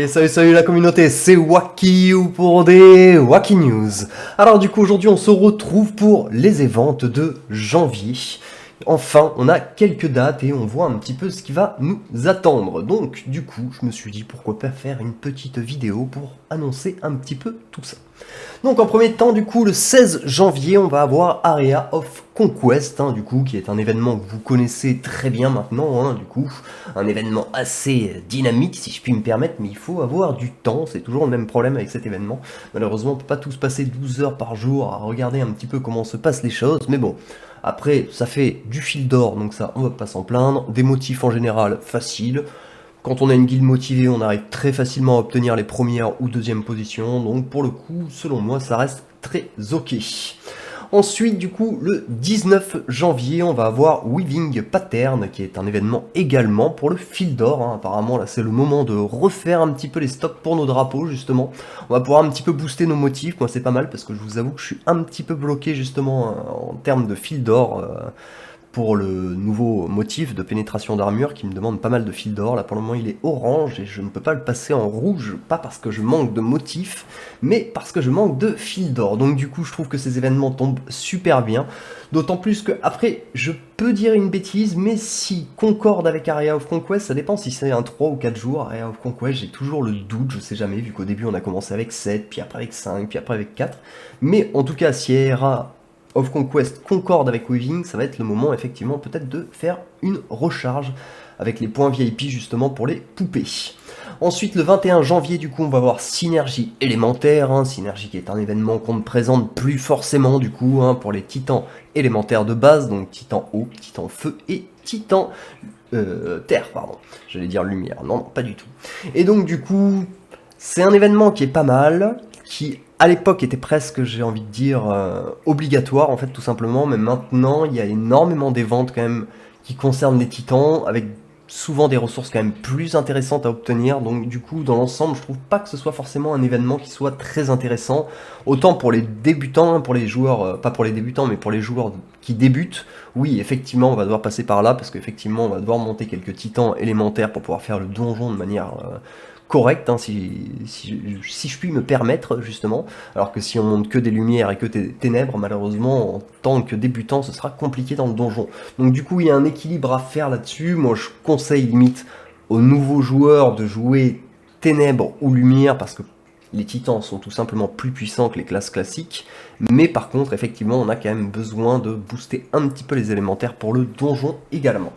Salut la communauté, c'est Wacky ou pour des Wacky News. Alors du coup aujourd'hui on se retrouve pour les events de janvier. Enfin on a quelques dates et on voit un petit peu ce qui va nous attendre. Donc du coup je me suis dit pourquoi pas faire une petite vidéo pour annoncer un petit peu tout ça. Donc en premier temps, du coup, le 16 janvier, on va avoir Area of Conquest, du coup, qui est un événement que vous connaissez très bien maintenant, du coup, un événement assez dynamique, si je puis me permettre, mais il faut avoir du temps, c'est toujours le même problème avec cet événement. Malheureusement, on peut pas tous passer 12 heures par jour à regarder un petit peu comment se passent les choses, mais bon, après, ça fait du fil d'or, donc ça, on va pas s'en plaindre, des motifs en général faciles. Quand on a une guilde motivée, on arrive très facilement à obtenir les premières ou deuxièmes positions, donc pour le coup, selon moi, ça reste très ok. Ensuite, du coup, le 19 janvier, on va avoir Weaving Pattern, qui est un événement également pour le fil d'or. Apparemment, là, c'est le moment de refaire un petit peu les stocks pour nos drapeaux, justement. On va pouvoir un petit peu booster nos motifs. Moi, c'est pas mal, parce que je vous avoue que je suis un petit peu bloqué, justement, en termes de fil d'or. Pour le nouveau motif de pénétration d'armure qui me demande pas mal de fil d'or. Là pour le moment il est orange et je ne peux pas le passer en rouge, pas parce que je manque de motifs, mais parce que je manque de fil d'or. Donc du coup je trouve que ces événements tombent super bien, d'autant plus que après je peux dire une bêtise, mais si concorde avec Area of Conquest, ça dépend si c'est un 3 ou 4 jours. Area of Conquest, j'ai toujours le doute, je sais jamais, vu qu'au début on a commencé avec 7, puis après avec 5, puis après avec 4, mais en tout cas si Area of Conquest concorde avec Weaving, ça va être le moment effectivement peut-être de faire une recharge avec les points VIP justement pour les poupées. Ensuite le 21 janvier du coup on va voir Synergie élémentaire, Synergie qui est un événement qu'on ne présente plus forcément du coup pour les titans élémentaires de base, donc titan eau, titan feu et titan terre, pardon, j'allais dire lumière, non pas du tout. Et donc du coup c'est un événement qui est pas mal, qui à l'époque était presque, j'ai envie de dire, obligatoire en fait tout simplement, mais maintenant il y a énormément d'événements quand même qui concernent les titans, avec souvent des ressources quand même plus intéressantes à obtenir, donc du coup dans l'ensemble je trouve pas que ce soit forcément un événement qui soit très intéressant, autant pour les débutants, pour les joueurs, pas pour les débutants mais pour les joueurs qui débutent, oui effectivement on va devoir passer par là, parce qu'effectivement on va devoir monter quelques titans élémentaires pour pouvoir faire le donjon de manière correct, si je puis me permettre justement, alors que si on monte que des lumières et que des ténèbres, malheureusement en tant que débutant ce sera compliqué dans le donjon. Donc du coup il y a un équilibre à faire là-dessus. Moi je conseille limite aux nouveaux joueurs de jouer ténèbres ou lumière, parce que les titans sont tout simplement plus puissants que les classes classiques, mais par contre effectivement on a quand même besoin de booster un petit peu les élémentaires pour le donjon également.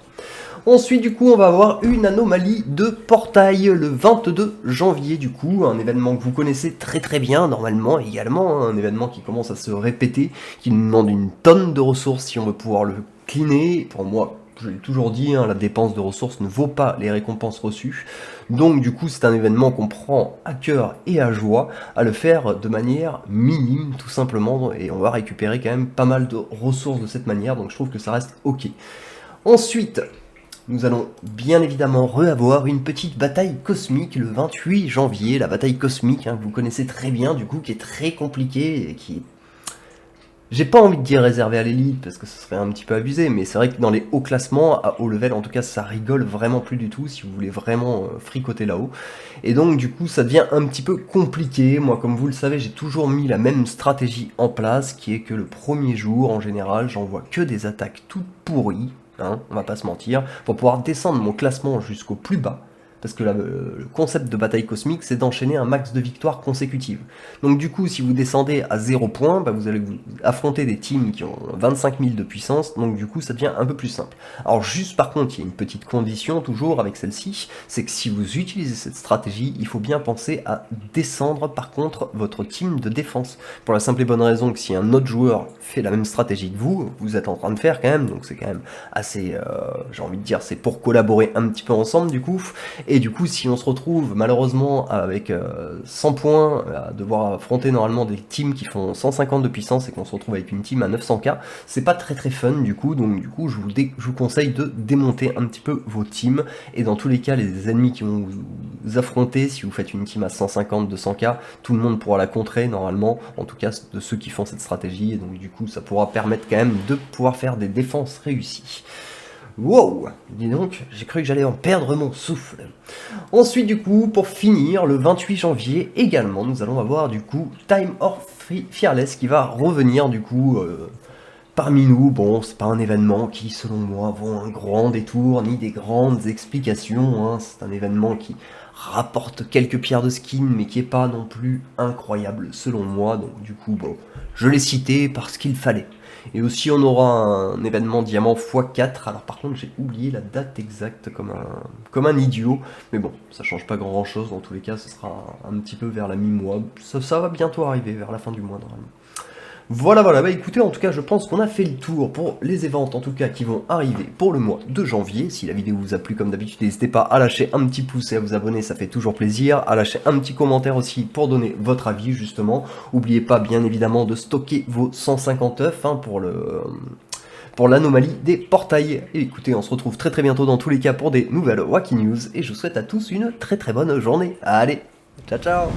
Ensuite du coup on va avoir une anomalie de portail le 22 janvier du coup, un événement que vous connaissez très bien normalement également, un événement qui commence à se répéter, qui nous demande une tonne de ressources si on veut pouvoir le cleaner. Pour moi, je l'ai toujours dit, la dépense de ressources ne vaut pas les récompenses reçues, donc du coup c'est un événement qu'on prend à cœur et à joie à le faire de manière minime tout simplement, et on va récupérer quand même pas mal de ressources de cette manière, donc je trouve que ça reste ok. Ensuite, nous allons bien évidemment reavoir une petite bataille cosmique le 28 janvier, la bataille cosmique que vous connaissez très bien du coup, qui est très compliquée et qui est... J'ai pas envie de dire réservé à l'élite parce que ce serait un petit peu abusé, mais c'est vrai que dans les hauts classements, à haut level en tout cas, ça rigole vraiment plus du tout si vous voulez vraiment fricoter là-haut. Et donc du coup ça devient un petit peu compliqué. Moi comme vous le savez, j'ai toujours mis la même stratégie en place, qui est que le premier jour en général, j'envoie que des attaques toutes pourries, on va pas se mentir, pour pouvoir descendre mon classement jusqu'au plus bas. Parce que le concept de bataille cosmique, c'est d'enchaîner un max de victoires consécutives. Donc du coup, si vous descendez à 0 points, vous allez vous affronter des teams qui ont 25 000 de puissance, donc du coup, ça devient un peu plus simple. Alors juste par contre, il y a une petite condition toujours avec celle-ci, c'est que si vous utilisez cette stratégie, il faut bien penser à descendre par contre votre team de défense. Pour la simple et bonne raison que si un autre joueur fait la même stratégie que vous êtes en train de faire quand même, donc c'est quand même assez, j'ai envie de dire, c'est pour collaborer un petit peu ensemble du coup. Et du coup, si on se retrouve malheureusement avec 100 points, à devoir affronter normalement des teams qui font 150 de puissance et qu'on se retrouve avec une team à 900k, c'est pas très fun du coup. Donc du coup, je vous conseille de démonter un petit peu vos teams. Et dans tous les cas, les ennemis qui vont vous affronter, si vous faites une team à 150, 200k, tout le monde pourra la contrer normalement, en tout cas de ceux qui font cette stratégie. Et donc du coup, ça pourra permettre quand même de pouvoir faire des défenses réussies. Wow, dis donc, j'ai cru que j'allais en perdre mon souffle. Ensuite, du coup, pour finir, le 28 janvier également, nous allons avoir du coup Time of Fearless qui va revenir du coup parmi nous. Bon, c'est pas un événement qui, selon moi, vaut un grand détour ni des grandes explications. Hein. C'est un événement qui rapporte quelques pierres de skin, mais qui est pas non plus incroyable selon moi. Donc du coup, bon, je l'ai cité parce qu'il fallait. Et aussi, on aura un événement diamant x4. Alors par contre, j'ai oublié la date exacte comme un idiot. Mais bon, ça change pas grand chose. Dans tous les cas, ce sera un petit peu vers la mi-mois. Ça va bientôt arriver, vers la fin du mois normalement. Voilà, voilà, bah écoutez, en tout cas, je pense qu'on a fait le tour pour les événements, en tout cas, qui vont arriver pour le mois de janvier. Si la vidéo vous a plu, comme d'habitude, n'hésitez pas à lâcher un petit pouce et à vous abonner, ça fait toujours plaisir. À lâcher un petit commentaire aussi pour donner votre avis, justement. N'oubliez pas, bien évidemment, de stocker vos 150 œufs hein, pour l'anomalie des portails. Et écoutez, on se retrouve très très bientôt dans tous les cas pour des nouvelles Wacky News. Et je vous souhaite à tous une très très bonne journée. Allez, ciao ciao!